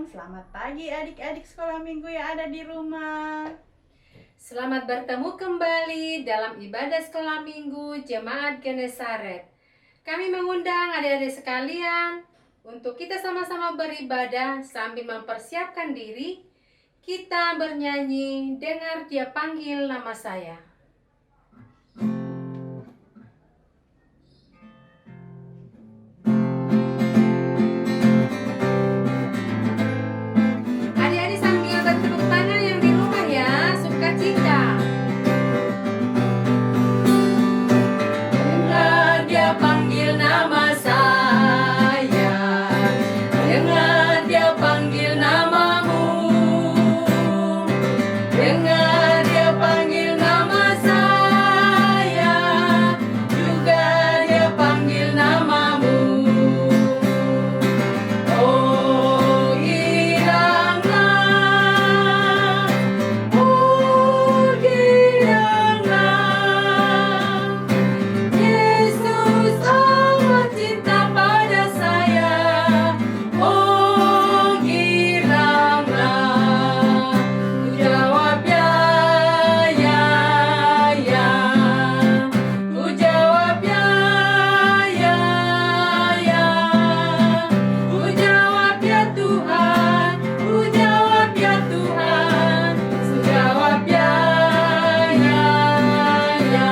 Selamat pagi adik-adik sekolah minggu yang ada di rumah. Selamat bertemu kembali dalam ibadah sekolah minggu Jemaat Genesaret. Kami mengundang adik-adik sekalian untuk kita sama-sama beribadah sambil mempersiapkan diri. Kita bernyanyi, dengar Dia panggil nama saya. Adik-adik sambil bertepuk tangan yang di rumah ya, sukacita. Dengar Dia panggil nama saya, dengar Dia panggil namamu, dengar Dia panggil nama saya, juga Dia panggil namamu. Oh giranglah, Yesus amat cinta pada saya. Oh giranglah, ku jawab ya, ya, ya. Ku jawab ya, ya, ya. Ku jawab ya Tuhan, ku jawab ya Tuhan. Ku jawab ya, ya, ya.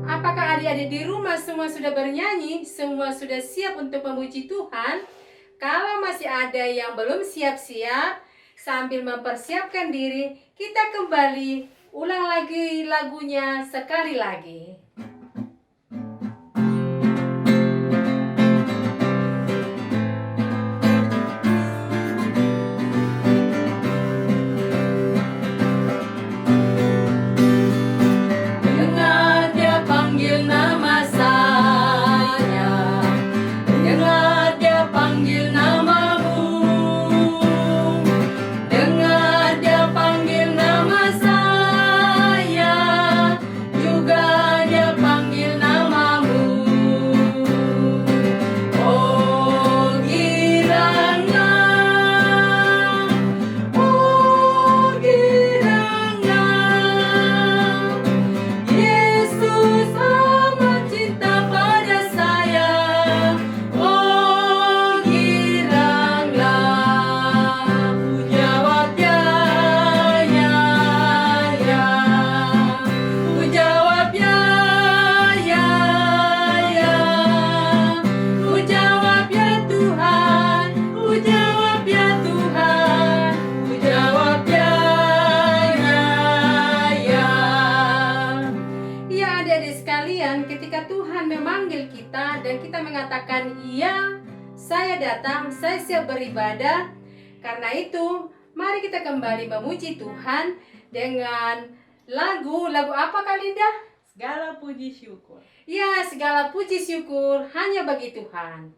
Apakah adik-adik di rumah semua sudah bernyanyi? Semua sudah siap untuk memuji Tuhan? Kalau masih ada yang belum siap-siap, sambil mempersiapkan diri, kita kembali ulang lagi lagunya sekali lagi. Dengar Dia panggil nama saya, dengar Dia panggil namamu, dengar Dia panggil nama saya, juga Dia adik-adik sekalian, ketika Tuhan memanggil kita dan kita mengatakan, "Iya, saya datang, saya siap beribadah." Karena itu, mari kita kembali memuji Tuhan dengan lagu apa Kak Linda? Segala puji syukur. Ya, segala puji syukur hanya bagi Tuhan.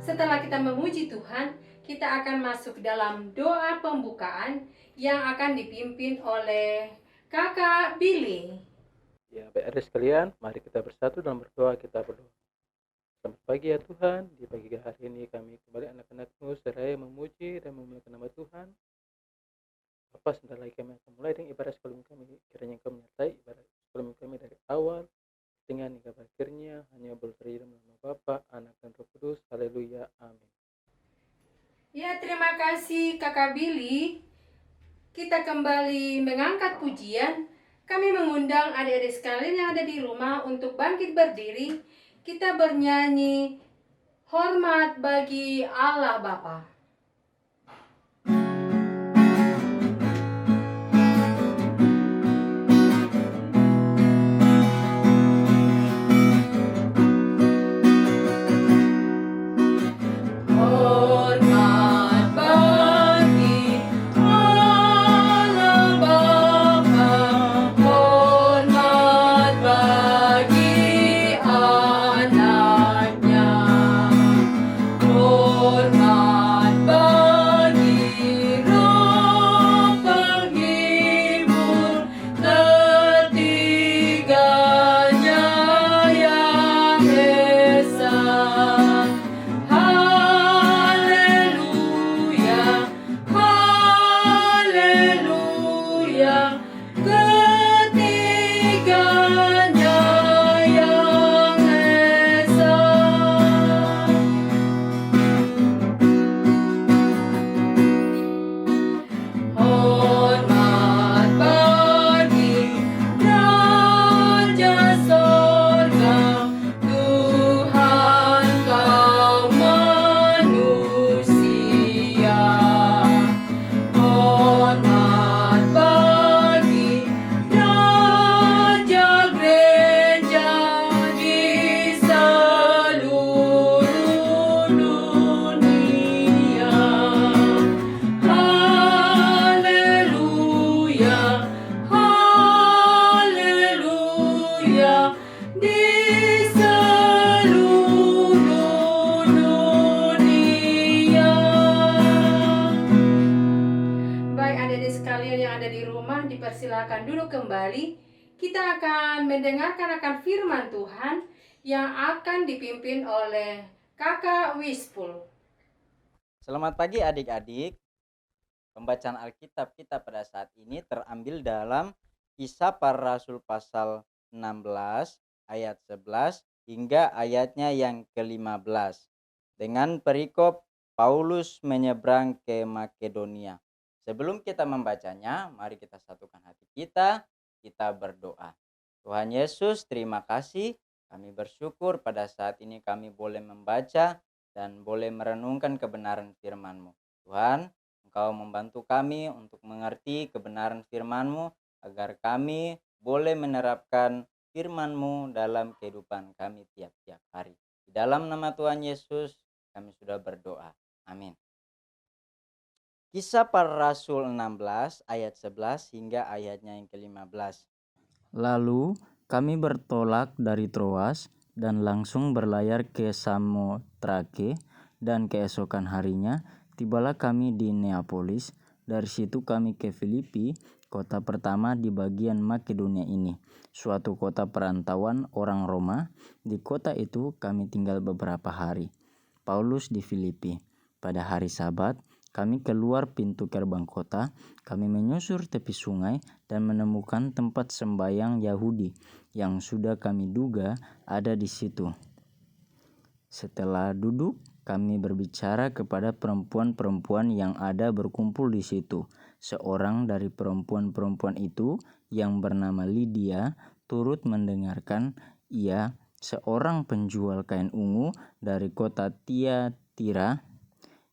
Setelah kita memuji Tuhan, kita akan masuk dalam doa pembukaan yang akan dipimpin oleh Kakak Billy. Ya, baik adik sekalian, mari kita bersatu dalam berdoa. Kita berdoa. Selamat pagi ya Tuhan, di pagi hari ini kami kembali anak-anak-Mu seraya memuji dan memuliakan nama Tuhan. Bapa, sebentar lagi kami akan mulai dengan ibadah sekolah kami. Kiranya Engkau menyertai ibadah sekolah kami dari awal dengan hingga akhirnya, hanya boleh terjadi dalam nama Bapa, Anak dan Roh Kudus. Haleluya, amin. Ya, terima kasih Kakak Billy. Kita kembali mengangkat pujian. Kami mengundang adik-adik sekalian yang ada di rumah untuk bangkit berdiri. Kita bernyanyi hormat bagi Allah Bapa. Hormat dipersilakan duduk kembali. Kita akan mendengarkan akan firman Tuhan yang akan dipimpin oleh Kakak Wispul. Selamat pagi adik-adik. Pembacaan Alkitab kita pada saat ini terambil dalam Kisah Para Rasul pasal 16 ayat 11 hingga ayatnya yang ke-15. Dengan perikop Paulus menyeberang ke Makedonia. Sebelum kita membacanya, mari kita satukan hati kita berdoa. Tuhan Yesus, terima kasih. Kami bersyukur pada saat ini kami boleh membaca dan boleh merenungkan kebenaran firman-Mu. Tuhan, Engkau membantu kami untuk mengerti kebenaran firman-Mu agar kami boleh menerapkan firman-Mu dalam kehidupan kami tiap-tiap hari. Di dalam nama Tuhan Yesus kami sudah berdoa. Amin. Kisah Para Rasul 16 ayat 11 hingga ayatnya yang ke-15. Lalu kami bertolak dari Troas dan langsung berlayar ke Samotrake, dan keesokan harinya tibalah kami di Neapolis. Dari situ kami ke Filipi, kota pertama di bagian Makedonia ini, suatu kota perantauan orang Roma. Di kota itu kami tinggal beberapa hari. Paulus di Filipi. Pada hari Sabat, kami keluar pintu gerbang kota. Kami menyusur tepi sungai dan menemukan tempat sembahyang Yahudi yang sudah kami duga ada di situ. Setelah duduk, kami berbicara kepada perempuan-perempuan yang ada berkumpul di situ. Seorang dari perempuan-perempuan itu yang bernama Lydia turut mendengarkan. Ia seorang penjual kain ungu dari kota Tiatira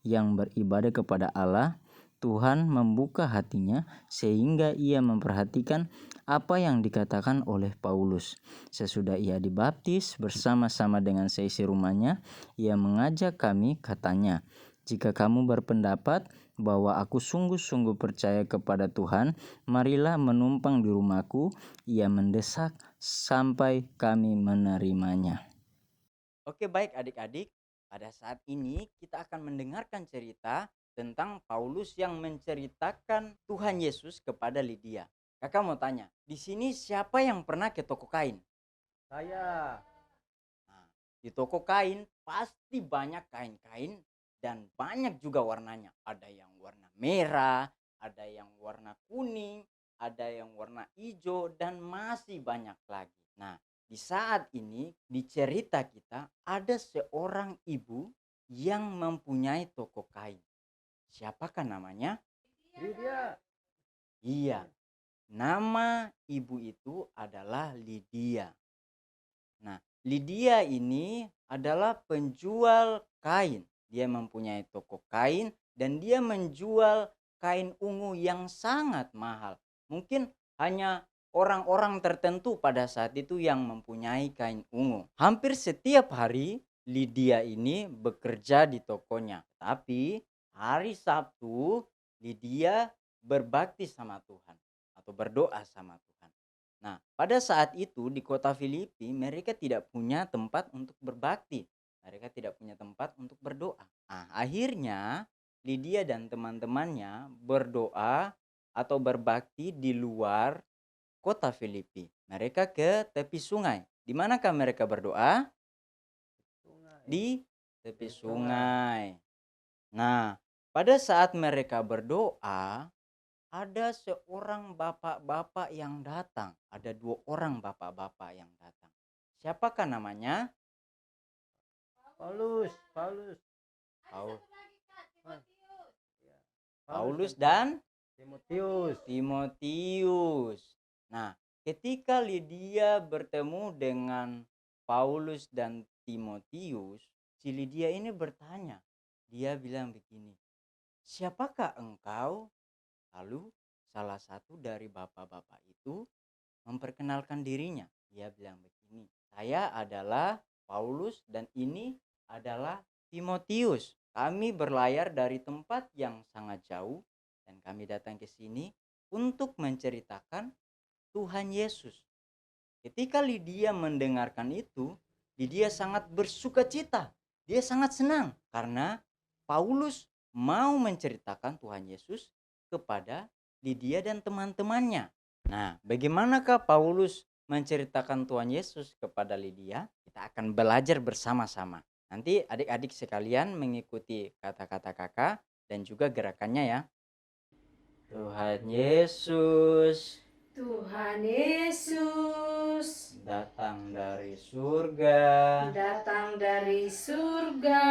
yang beribadah kepada Allah. Tuhan membuka hatinya sehingga ia memperhatikan apa yang dikatakan oleh Paulus. Sesudah ia dibaptis bersama-sama dengan seisi rumahnya, ia mengajak kami, katanya, "Jika kamu berpendapat bahwa aku sungguh-sungguh percaya kepada Tuhan, marilah menumpang di rumahku." Ia mendesak sampai kami menerimanya. Oke, baik adik-adik. Pada saat ini kita akan mendengarkan cerita tentang Paulus yang menceritakan Tuhan Yesus kepada Lydia. Kakak mau tanya, di sini siapa yang pernah ke toko kain? Saya. Nah, di toko kain pasti banyak kain-kain dan banyak juga warnanya. Ada yang warna merah, ada yang warna kuning, ada yang warna hijau, dan masih banyak lagi. Nah, di saat ini di cerita kita ada seorang ibu yang mempunyai toko kain. Siapakah namanya? Lydia. Iya, nama ibu itu adalah Lydia. Nah, Lydia ini adalah penjual kain. Dia mempunyai toko kain dan dia menjual kain ungu yang sangat mahal. Mungkin hanya orang-orang tertentu pada saat itu yang mempunyai kain ungu. Hampir setiap hari Lydia ini bekerja di tokonya. Tapi hari Sabtu Lydia berbakti sama Tuhan atau berdoa sama Tuhan. Nah, pada saat itu di kota Filipi mereka tidak punya tempat untuk berbakti. Mereka tidak punya tempat untuk berdoa. Nah, akhirnya Lydia dan teman-temannya berdoa atau berbakti di luar kota Filipi. Mereka ke tepi sungai. Di manakah mereka berdoa? Di tepi sungai. Nah, pada saat mereka berdoa, ada seorang bapak-bapak yang datang. Ada 2 orang bapak-bapak yang datang. Siapakah namanya? Paulus. Paulus dan Timotius. Nah, ketika Lydia bertemu dengan Paulus dan Timotius, si Lydia ini bertanya. Dia bilang begini, "Siapakah engkau?" Lalu salah satu dari bapak-bapak itu memperkenalkan dirinya. Dia bilang begini, "Saya adalah Paulus dan ini adalah Timotius. Kami berlayar dari tempat yang sangat jauh dan kami datang ke sini untuk menceritakan Tuhan Yesus." Ketika Lydia mendengarkan itu, Lydia sangat bersukacita. Dia sangat senang karena Paulus mau menceritakan Tuhan Yesus kepada Lydia dan teman-temannya. Nah, bagaimanakah Paulus menceritakan Tuhan Yesus kepada Lydia? Kita akan belajar bersama-sama. Nanti adik-adik sekalian mengikuti kata-kata kakak dan juga gerakannya ya. Tuhan Yesus Tuhan Yesus datang dari surga. datang dari surga.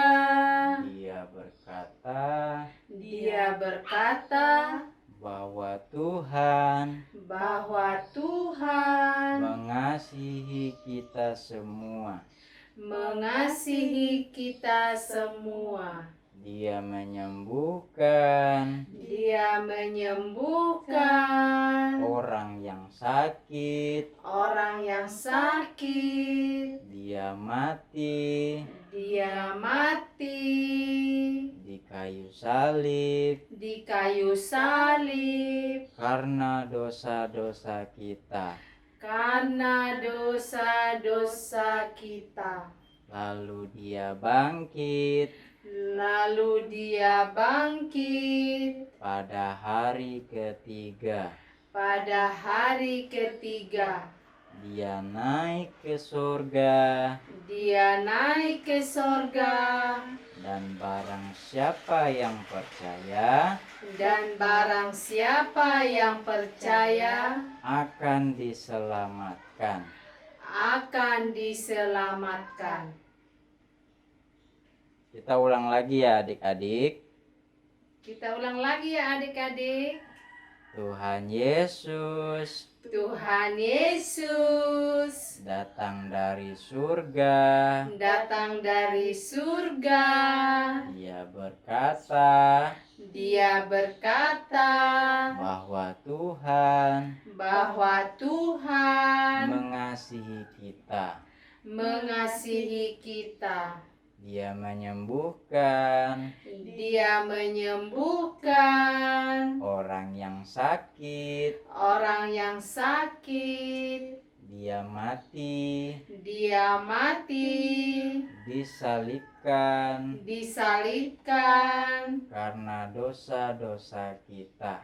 Dia berkata Dia berkata bahwa Tuhan bahwa Tuhan mengasihi kita semua. mengasihi kita semua. Dia menyembuhkan Dia menyembuhkan orang yang sakit. orang yang sakit. Dia mati Dia mati di kayu salib di kayu salib karena dosa-dosa kita. karena dosa-dosa kita. Lalu dia bangkit Lalu dia bangkit pada hari ketiga. pada hari ketiga. Dia naik ke surga, Dia naik ke sorga, dan barang siapa yang percaya dan barang siapa yang percaya akan diselamatkan. akan diselamatkan. Kita ulang lagi ya adik-adik. Kita ulang lagi ya adik-adik. Tuhan Yesus Tuhan Yesus datang dari surga. datang dari surga. Dia berkata Dia berkata bahwa Tuhan bahwa Tuhan mengasihi kita. mengasihi kita. Dia menyembuhkan Dia menyembuhkan orang yang sakit. orang yang sakit. Dia mati Dia mati disalibkan disalibkan karena dosa-dosa kita.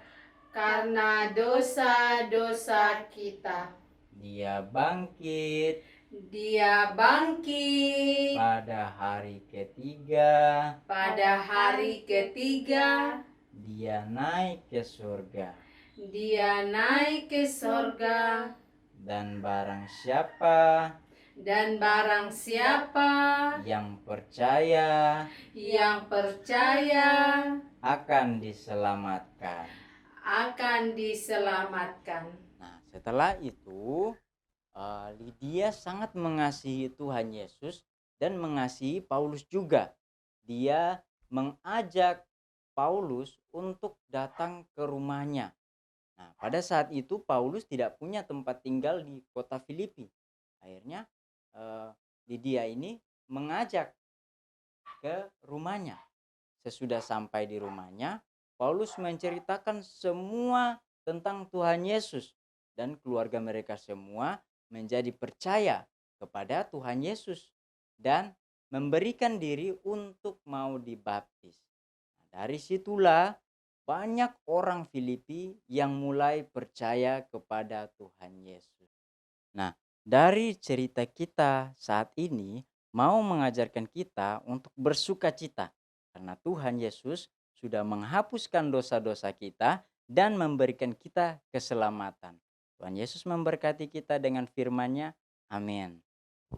karena dosa-dosa kita. Dia bangkit Dia bangkit pada hari ketiga. pada hari ketiga. Dia naik ke surga. Dia naik ke sorga, Dan barang siapa dan barang siapa yang percaya yang percaya akan diselamatkan. akan diselamatkan. Nah, setelah itu Lydia sangat mengasihi Tuhan Yesus dan mengasihi Paulus juga. Dia mengajak Paulus untuk datang ke rumahnya. Nah, pada saat itu Paulus tidak punya tempat tinggal di kota Filipi. Akhirnya Lydia ini mengajak ke rumahnya. Sesudah sampai di rumahnya, Paulus menceritakan semua tentang Tuhan Yesus, dan keluarga mereka semua menjadi percaya kepada Tuhan Yesus dan memberikan diri untuk mau dibaptis. Nah, dari situlah banyak orang Filipi yang mulai percaya kepada Tuhan Yesus. Nah, dari cerita kita saat ini mau mengajarkan kita untuk bersukacita karena Tuhan Yesus sudah menghapuskan dosa-dosa kita dan memberikan kita keselamatan. Tuhan Yesus memberkati kita dengan firman-Nya. Amin.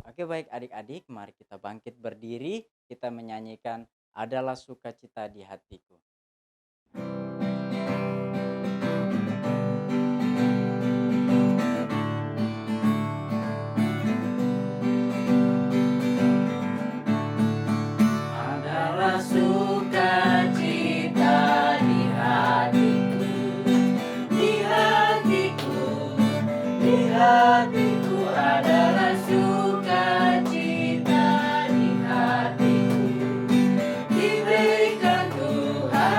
Oke, baik adik-adik, mari kita bangkit berdiri, kita menyanyikan Adalah Sukacita di Hatiku. Adalah sukacita di hatiku, di hatiku, di hatiku adalah sukacita di hatiku. Diberikan Tuhan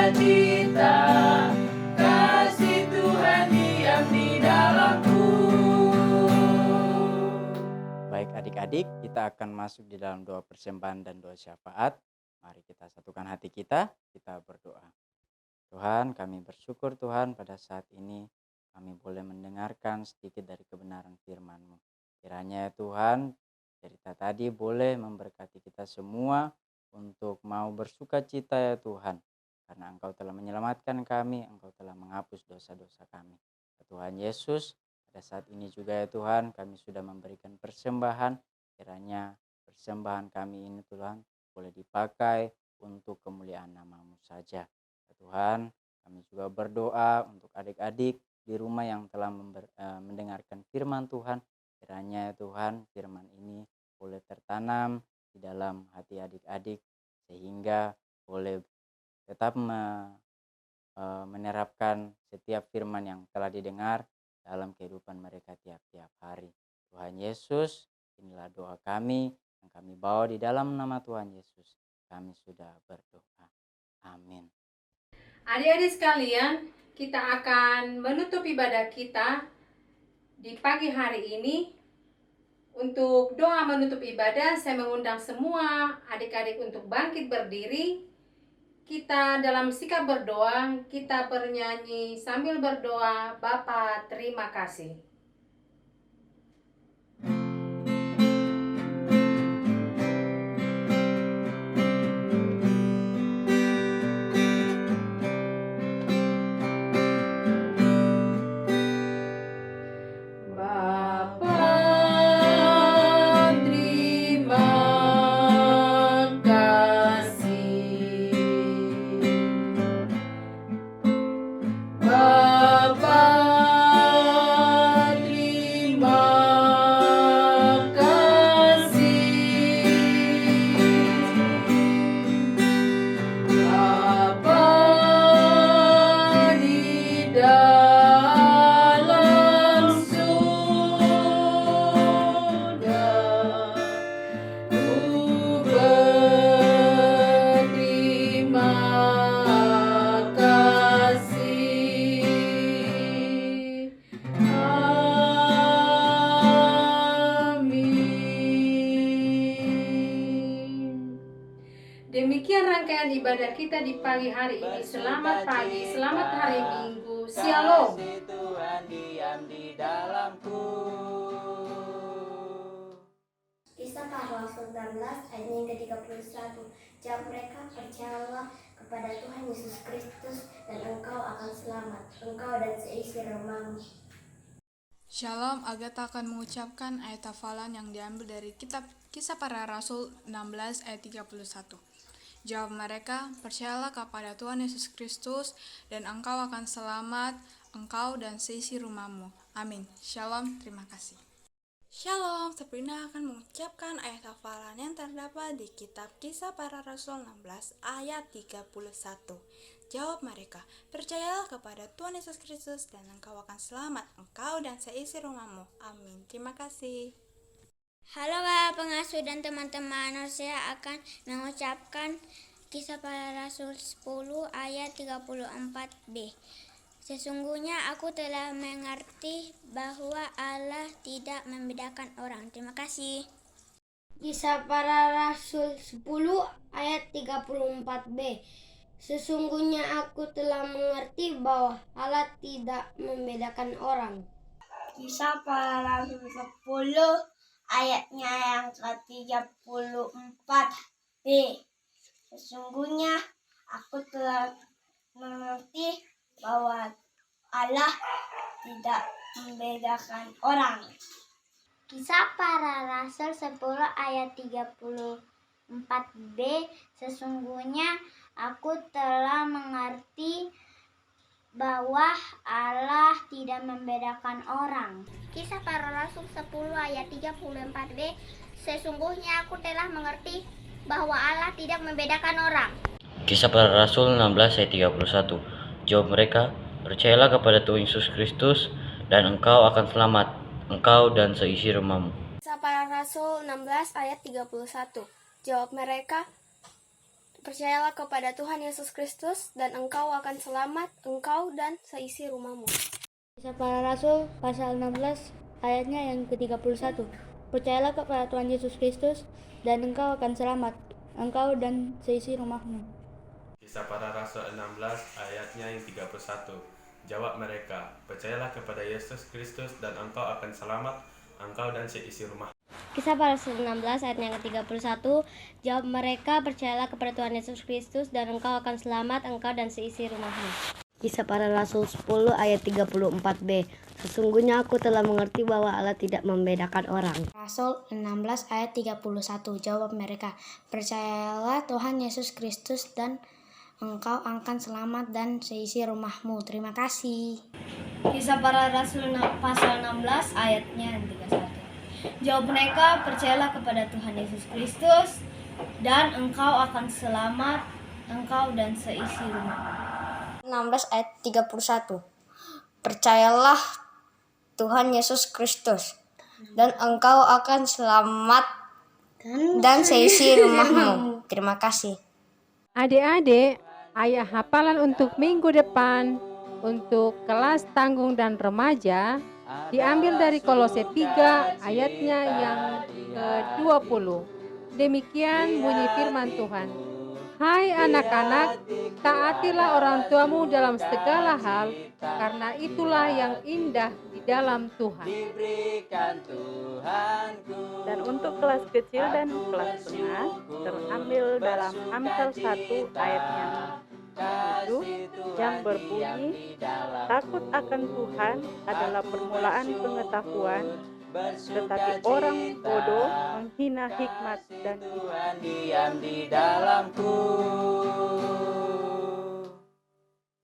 sukacita, kasih Tuhan diam di dalamku. Baik adik-adik, kita akan masuk di dalam doa persembahan dan doa syafaat. Mari kita satukan hati kita berdoa. Tuhan, kami bersyukur Tuhan pada saat ini kami boleh mendengarkan sedikit dari kebenaran firman-Mu. Kiranya ya Tuhan, cerita tadi boleh memberkati kita semua untuk mau bersuka cita ya Tuhan. Karena Engkau telah menyelamatkan kami, Engkau telah menghapus dosa-dosa kami. Ya Tuhan Yesus, pada saat ini juga ya Tuhan, kami sudah memberikan persembahan. Kiranya persembahan kami ini Tuhan boleh dipakai untuk kemuliaan nama-Mu saja. Ya Tuhan, kami juga berdoa untuk adik-adik di rumah yang telah mendengarkan firman Tuhan. Kiranya ya Tuhan, firman ini boleh tertanam di dalam hati adik-adik sehingga boleh tetap menerapkan setiap firman yang telah didengar dalam kehidupan mereka tiap-tiap hari. Tuhan Yesus, inilah doa kami yang kami bawa di dalam nama Tuhan Yesus. Kami sudah berdoa. Amin. Adik-adik sekalian, kita akan menutup ibadah kita di pagi hari ini. Untuk doa menutup ibadah, saya mengundang semua adik-adik untuk bangkit berdiri. Kita dalam sikap berdoa, kita bernyanyi sambil berdoa, Bapa terima kasih. Demikian rangkaian ibadah kita di pagi hari ini. Selamat pagi, selamat hari Minggu. Shalom. Kasih Tuhan diam di dalamku. Kisah Para Rasul 16 ayat yang ke-31. Jawab mereka, percayalah kepada Tuhan Yesus Kristus dan engkau akan selamat, engkau dan seisi rumahmu. Shalom, Agatha akan mengucapkan ayat hafalan yang diambil dari kitab Kisah Para Rasul 16 ayat 31. Jawab mereka, percayalah kepada Tuhan Yesus Kristus dan engkau akan selamat, engkau dan seisi rumahmu. Amin. Shalom, terima kasih. Shalom, Sabrina akan mengucapkan ayat hafalan yang terdapat di kitab Kisah Para Rasul 16 ayat 31. Jawab mereka, percayalah kepada Tuhan Yesus Kristus dan engkau akan selamat, engkau dan seisi rumahmu. Amin. Terima kasih. Halo Kak Pengasuh dan teman-teman, saya akan mengucapkan Kisah Para Rasul 10 ayat 34b. Sesungguhnya aku telah mengerti bahwa Allah tidak membedakan orang. Terima kasih. Kisah Para Rasul 10 ayat 34b. Sesungguhnya aku telah mengerti bahwa Allah tidak membedakan orang. Kisah Para Rasul 10 ayatnya yang ke-34b. Sesungguhnya aku telah mengerti bahwa Allah tidak membedakan orang. Kisah Para Rasul 10 ayat 34b. Sesungguhnya aku telah mengerti bahwa Allah tidak membedakan orang. Kisah Para Rasul 10 ayat 34b. Sesungguhnya aku telah mengerti bahwa Allah tidak membedakan orang. Kisah Para Rasul 16 ayat 31. Jawab mereka, percayalah kepada Tuhan Yesus Kristus dan engkau akan selamat, engkau dan seisi rumahmu. Kisah Para Rasul 16 ayat 31. Jawab mereka, percayalah kepada Tuhan Yesus Kristus dan engkau akan selamat, engkau dan seisi rumahmu. Kisah Para Rasul pasal 16 ayatnya yang ke-31. Percayalah kepada Tuhan Yesus Kristus dan engkau akan selamat, engkau dan seisi rumahmu. Kisah Para Rasul 16 ayatnya yang 31. Jawab mereka, percayalah kepada Yesus Kristus dan engkau akan selamat, engkau dan seisi rumah. Kisah Para Rasul 16 ayat yang ke-31. Jawab mereka, percayalah kepada Tuhan Yesus Kristus dan engkau akan selamat, engkau dan seisi rumahmu. Kisah Para Rasul 10 ayat 34b. Sesungguhnya aku telah mengerti bahwa Allah tidak membedakan orang. Rasul 16 ayat 31. Jawab mereka, percayalah Tuhan Yesus Kristus dan engkau akan selamat dan seisi rumahmu. Terima kasih. Kisah Para Rasul pasal 16 ayatnya yang 31. Jawab mereka, percayalah kepada Tuhan Yesus Kristus dan engkau akan selamat, engkau dan seisi rumahmu. 16 ayat 31. Percayalah Tuhan Yesus Kristus dan engkau akan selamat dan seisi rumahmu. Terima kasih. Adik-adik, ayat hafalan untuk minggu depan untuk kelas tanggung dan remaja diambil dari Kolose 3 ayatnya yang ke-20. Demikian bunyi firman Tuhan. Hai anak-anak, taatilah orang tuamu dalam segala hal, karena itulah yang indah di dalam Tuhan. Dan untuk kelas kecil dan kelas tengah terambil dalam Amsal 1 ayatnya 7 yang berbunyi, takut akan Tuhan adalah permulaan pengetahuan, tetapi orang bodoh menghina hikmat dan Tuhan diam di dalamku.